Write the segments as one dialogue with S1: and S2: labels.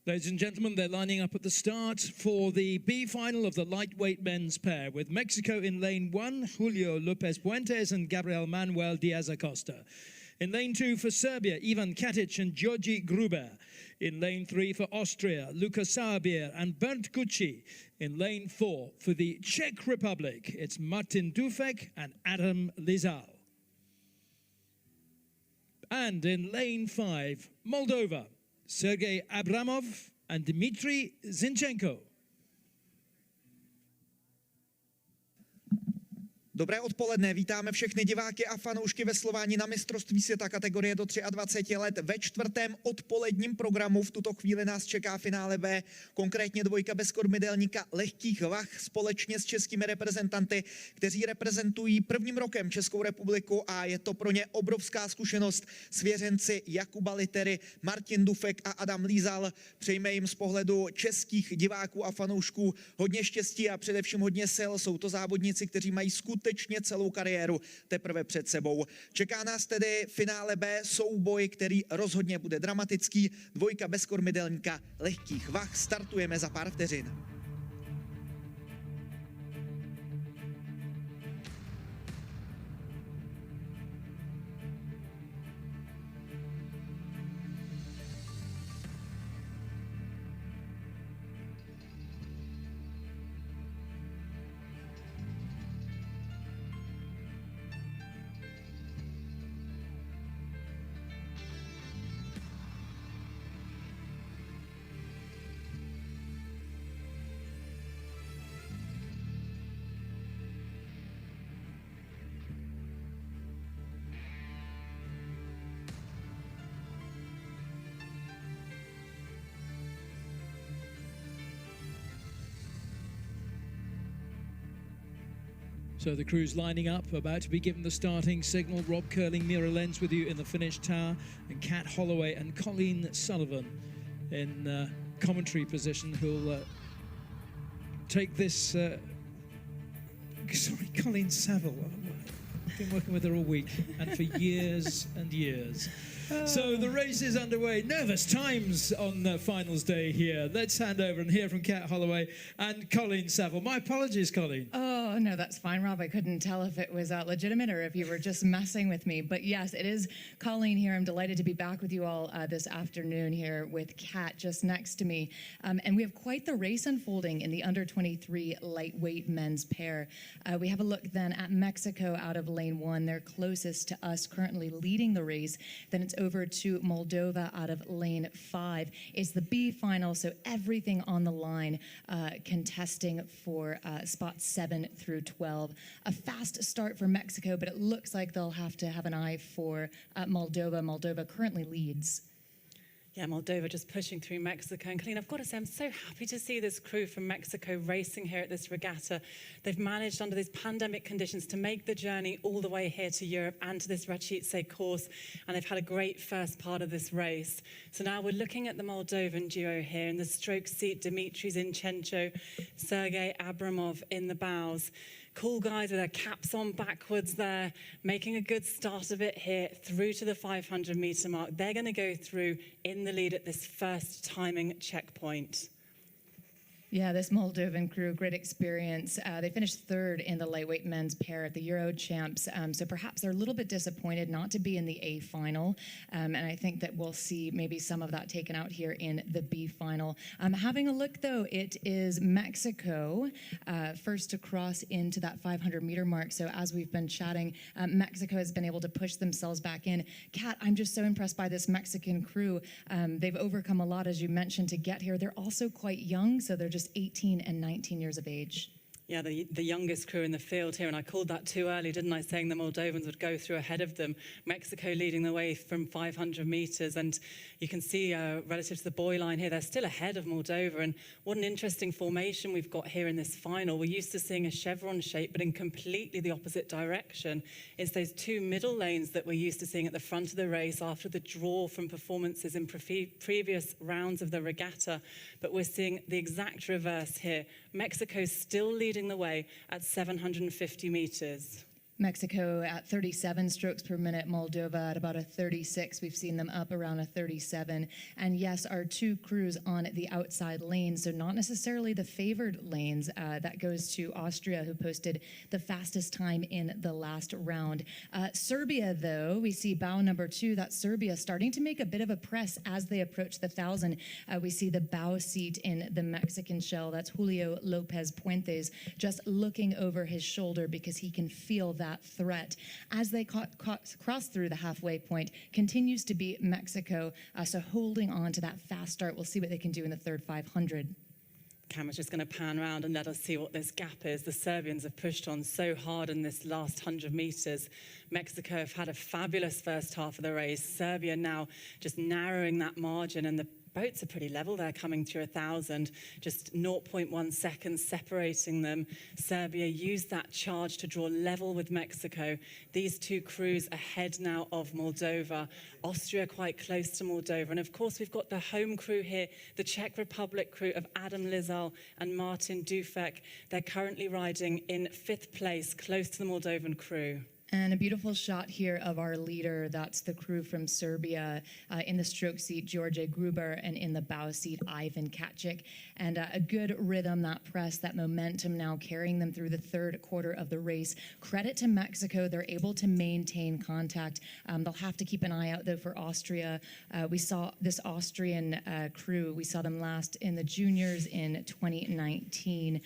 S1: Ladies and gentlemen, they're lining up at the start for the B final of the lightweight men's pair, with Mexico in lane 1, Julio Lopez Puentes and Gabriel Manuel Diaz Acosta. In lane 2 for Serbia, Ivan Katic and Georgi Gruber. In lane 3 for Austria, Luka Sabier and Bernd Gucci. In lane 4 for the Czech Republic, it's Martin Dufek and Adam Lizal. And in lane 5, Moldova, Sergei Abramov and Dmitry Zinchenko.
S2: Dobré odpoledne, vítáme všechny diváky a fanoušky veslování na mistrovství světa kategorie do 23 let. Ve čtvrtém odpoledním programu v tuto chvíli nás čeká finále B, konkrétně dvojka bezkormidelníka lehkých vah společně s českými reprezentanty, kteří reprezentují prvním rokem Českou republiku a je to pro ně obrovská zkušenost. Svěřenci Jakuba Litery, Martin Dufek a Adam Lízal. Přejme jim z pohledu českých diváků a fanoušků hodně štěstí a především hodně sil. Jsou to závodníci, kteří mají skutečně celou kariéru teprve před sebou. Čeká nás tedy finále B, souboj, který rozhodně bude dramatický. Dvojka bezkormidelníka lehkých vah. Startujeme za pár vteřin.
S1: So the crew's lining up, about to be given the starting signal. Rob Curling, Mira Lenz with you in the finish tower, and Kat Holloway and Colleen Sullivan in commentary position, who'll take this... sorry, Colleen Saville. I've been working with her all week, and for years and years. So the race is underway. Nervous times on finals day here. Let's hand over and hear from Kat Holloway and Colleen Saville. My apologies, Colleen.
S3: Oh, no, that's fine, Rob. I couldn't tell if it was legitimate or if you were just messing with me. But yes, it is Colleen here. I'm delighted to be back with you all this afternoon here with Kat just next to me. And we have quite the race unfolding in the under-23 lightweight men's pair. We have a look then at Mexico out of lane 1. They're closest to us, currently leading the race. Then it's over to Moldova out of lane 5. It's the B final, so everything on the line, contesting for spots 7 through 12. A fast start for Mexico, but it looks like they'll have to have an eye for Moldova. Moldova currently leads.
S4: Yeah, Moldova just pushing through Mexico. And Colleen, I've got to say, I'm so happy to see this crew from Mexico racing here at this regatta. They've managed under these pandemic conditions to make the journey all the way here to Europe and to this Racice course. And they've had a great first part of this race. So now we're looking at the Moldovan duo here in the stroke seat, Dmitry Zinchenko, Sergei Abramov in the bows. Cool guys with their caps on backwards there, making a good start of it here through to the 500-meter mark. They're going to go through in the lead at this first timing checkpoint.
S3: Yeah, this Moldovan crew, great experience. They finished third in the lightweight men's pair at the Euro Champs, so perhaps they're a little bit disappointed not to be in the A final, and I think that we'll see maybe some of that taken out here in the B final. Having a look, though, it is Mexico first to cross into that 500-meter mark, so as we've been chatting, Mexico has been able to push themselves back in. Kat, I'm just so impressed by this Mexican crew. They've overcome a lot, as you mentioned, to get here. They're also quite young, so they're just 18 and 19 years of age.
S4: Yeah, the youngest crew in the field here, and I called that too early, didn't I, saying the Moldovans would go through ahead of them. Mexico leading the way from 500 metres, and you can see relative to the buoy line here, they're still ahead of Moldova, and what an interesting formation we've got here in this final. We're used to seeing a chevron shape, but in completely the opposite direction. It's those two middle lanes that we're used to seeing at the front of the race after the draw from performances in previous rounds of the regatta, but we're seeing the exact reverse here. Mexico's still leading the way at 750 metres.
S3: Mexico at 37 strokes per minute, Moldova at about a 36. We've seen them up around a 37. And yes, our two crews on the outside lanes, so not necessarily the favored lanes. That goes to Austria, who posted the fastest time in the last round. Serbia, though, we see bow number 2, that's Serbia, starting to make a bit of a press as they approach the 1,000. We see the bow seat in the Mexican shell, that's Julio Lopez Puentes, just looking over his shoulder because he can feel that threat. As they cross through the halfway point, continues to be Mexico, so holding on to that fast start. We'll see what they can do in the third 500.
S4: Camera's just going to pan around and let us see what this gap is. The Serbians have pushed on so hard in this last 100 meters. Mexico have had a fabulous first half of the race. Serbia now just narrowing that margin, and the boats are pretty level. They're coming through 1,000, just 0.1 seconds separating them. Serbia used that charge to draw level with Mexico. These two crews ahead now of Moldova. Austria quite close to Moldova. And of course, we've got the home crew here, the Czech Republic crew of Adam Lizal and Martin Dufek. They're currently riding in 5th place, close to the Moldovan crew.
S3: And a beautiful shot here of our leader. That's the crew from Serbia. In the stroke seat, George Gruber, and in the bow seat, Ivan Kacic. And a good rhythm, that press, that momentum now carrying them through the third quarter of the race. Credit to Mexico. They're able to maintain contact. They'll have to keep an eye out, though, for Austria. We saw this Austrian crew. We saw them last in the juniors in 2019.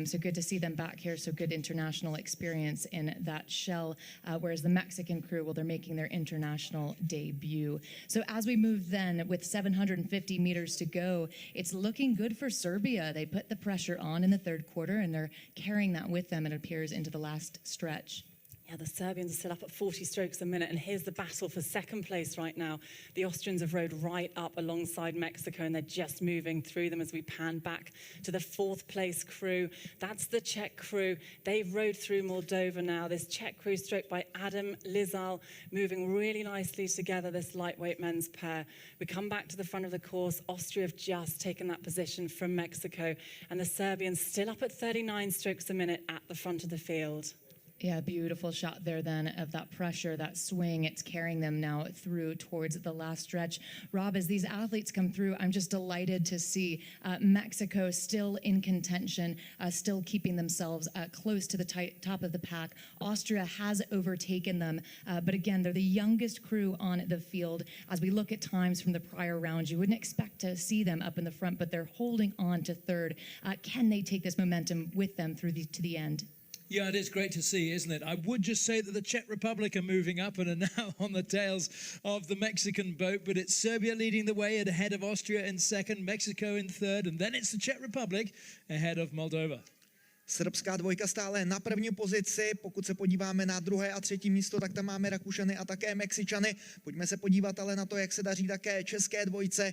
S3: So good to see them back here. So good international experience in that shell. Whereas the Mexican crew, well, they're making their international debut. So as we move then with 750 meters to go, it's looking good for Serbia. They put the pressure on in the third quarter, and they're carrying that with them, it appears, into the last stretch.
S4: Yeah, the Serbians are still up at 40 strokes a minute, and here's the battle for second place right now. The Austrians have rode right up alongside Mexico, and they're just moving through them as we pan back to the 4th place crew. That's the Czech crew. They've rode through Moldova now. This Czech crew, stroked by Adam Lizal, moving really nicely together, this lightweight men's pair. We come back to the front of the course. Austria have just taken that position from Mexico, and the Serbians still up at 39 strokes a minute at the front of the field.
S3: Yeah, beautiful shot there then of that pressure, that swing. It's carrying them now through towards the last stretch. Rob, as these athletes come through, I'm just delighted to see Mexico still in contention, still keeping themselves close to the top of the pack. Austria has overtaken them, but again, they're the youngest crew on the field. As we look at times from the prior rounds, you wouldn't expect to see them up in the front, but they're holding on to third. Can they take this momentum with them through to the end?
S1: Yeah, it is great to see, isn't it? I would just say that the Czech Republic are moving up and are now on the tails of the Mexican boat, but it's Serbia leading the way ahead of Austria in second, Mexico in third, and then it's the Czech Republic ahead of Moldova.
S2: Srbská dvojka stále na první pozici. Pokud se podíváme na druhé a třetí místo, tak tam máme Rakušany a také Mexičany. Pojďme se podívat ale na to, jak se daří také české dvojce.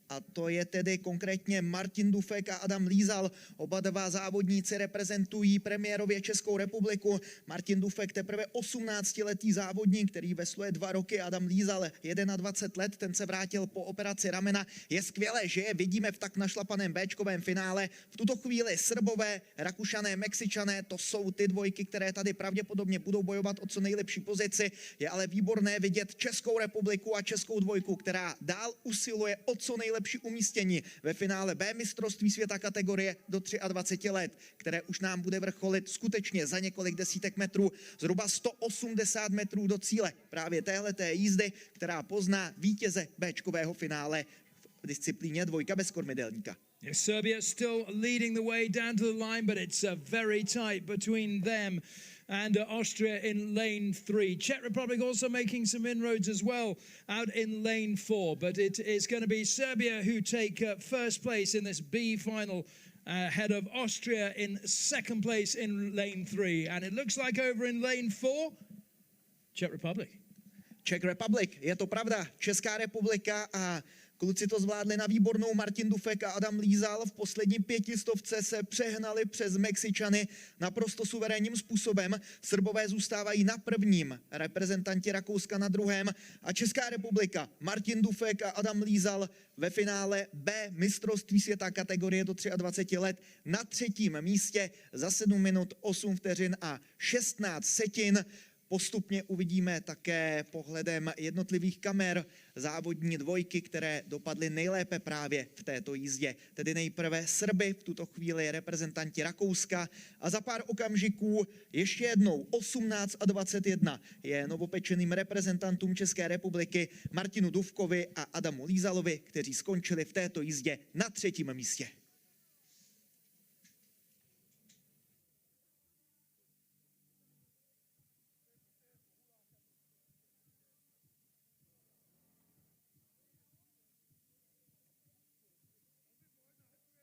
S2: A to je tedy konkrétně Martin Dufek a Adam Lízal. Oba dva závodníci reprezentují premiérově Českou republiku. Martin Dufek teprve 18letý závodník, který vesluje 2 roky. Adam Lízal 21 let, ten se vrátil po operaci ramena. Je skvělé, že je vidíme v tak našlapaném Bčkovém finále. V tuto chvíli Srbové, Rakušané, Mexičané, to jsou ty dvojky, které tady pravděpodobně budou bojovat o co nejlepší pozici. Je ale výborné vidět Českou republiku a českou dvojku, která dál usiluje o co nejlepší umístění ve finále B mistrovství světa kategorie do 23 let, které už nám bude vrcholit skutečně za několik desítek metrů, zhruba 180 metrů do cíle právě téhleté jízdy, která pozná vítěze Bčkového finále v disciplíně dvojka bez kormidelníka.
S1: Yes, Serbia still leading the way down to the line, but it's very tight between them and Austria in lane 3. Czech Republic also making some inroads as well out in lane 4, but it is going to be Serbia who take first place in this B final ahead of Austria in second place in lane 3. And it looks like over in lane 4, Czech Republic.
S2: Czech Republic, je to pravda, Česká republika a Kluci to zvládli na výbornou. Martin Dufek a Adam Lízal v poslední 500 se přehnali přes Mexičany naprosto suverénním způsobem. Srbové zůstávají na prvním, reprezentanti Rakouska na druhém a Česká republika Martin Dufek a Adam Lízal ve finále B mistrovství světa kategorie do 23 let na třetím místě za 7 minut 8 vteřin a 16 setin. Postupně uvidíme také pohledem jednotlivých kamer závodní dvojky, které dopadly nejlépe právě v této jízdě. Tedy nejprve Srby, v tuto chvíli reprezentanti Rakouska a za pár okamžiků ještě jednou 18 a 21 je novopečeným reprezentantům České republiky Martinu Dufkovi a Adamu Lízalovi, kteří skončili v této jízdě na třetím místě.